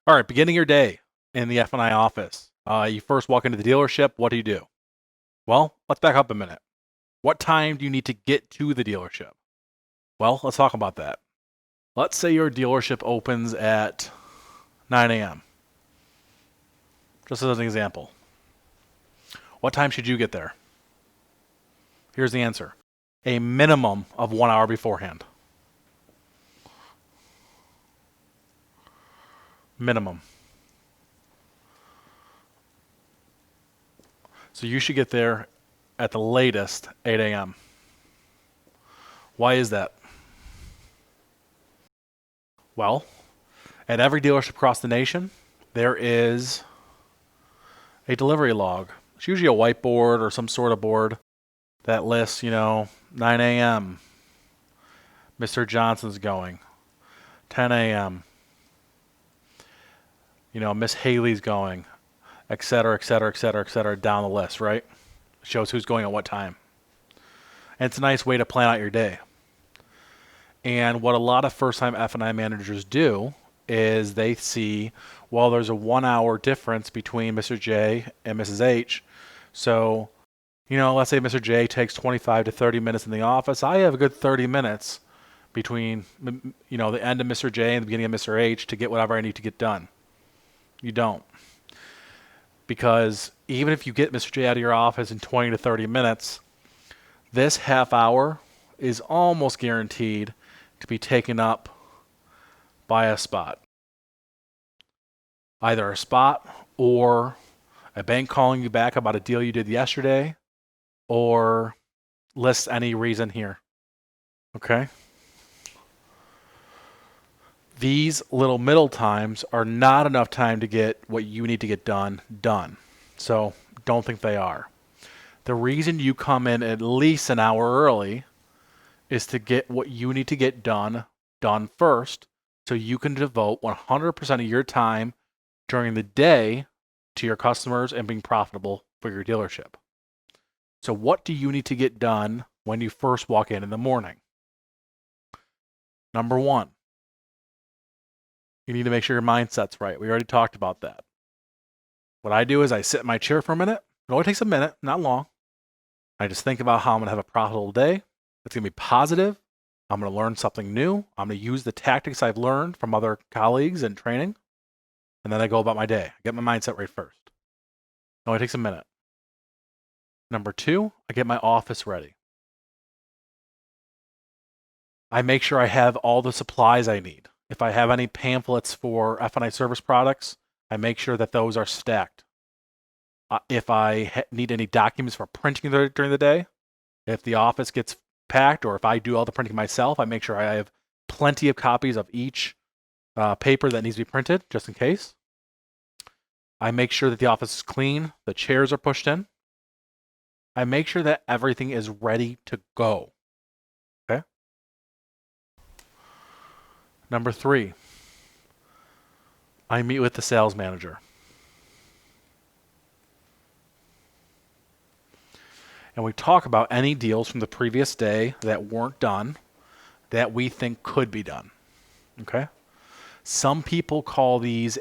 All right, beginning your day in the F&I office. You first walk into the dealership. What do you do? Well, let's back up a minute. What time do you need to get to the dealership? Well, let's talk about that. Let's say your dealership opens at 9 a.m., just as an example. What time should you get there? Here's the answer: a minimum of 1 hour beforehand. Minimum. So you should get there at the latest 8 a.m. Why is that? Well, at every dealership across the nation, there is a delivery log. It's usually a whiteboard or some sort of board that lists, 9 a.m. Mr. Johnson's going, 10 a.m. Miss Haley's going, et cetera, et cetera, et cetera, et cetera, down the list, right? Shows who's going at what time. And it's a nice way to plan out your day. And what a lot of first-time F&I managers do is they see, well, there's a 1 hour difference between Mr. J and Mrs. H. So, let's say Mr. J takes 25 to 30 minutes in the office. I have a good 30 minutes between, the end of Mr. J and the beginning of Mr. H to get whatever I need to get done. You don't. Because even if you get Mr. J out of your office in 20 to 30 minutes, this half hour is almost guaranteed to be taken up by a spot. Either a spot or a bank calling you back about a deal you did yesterday, or list any reason here. Okay? These little middle times are not enough time to get what you need to get done. So don't think they are. The reason you come in at least an hour early is to get what you need to get done first, so you can devote 100% of your time during the day to your customers and being profitable for your dealership. So what do you need to get done when you first walk in the morning? Number one, you need to make sure your mindset's right. We already talked about that. What I do is I sit in my chair for a minute. It only takes a minute, not long. I just think about how I'm going to have a profitable day. It's going to be positive. I'm going to learn something new. I'm going to use the tactics I've learned from other colleagues in training. And then I go about my day. I get my mindset right first. It only takes a minute. Number two, I get my office ready. I make sure I have all the supplies I need. If I have any pamphlets for F&I service products, I make sure that those are stacked. If I need any documents for printing during the day, if the office gets packed or if I do all the printing myself, I make sure I have plenty of copies of each paper that needs to be printed, just in case. I make sure that the office is clean, the chairs are pushed in. I make sure that everything is ready to go. Okay? Number three, I meet with the sales manager. And we talk about any deals from the previous day that weren't done that we think could be done. Okay? Some people call these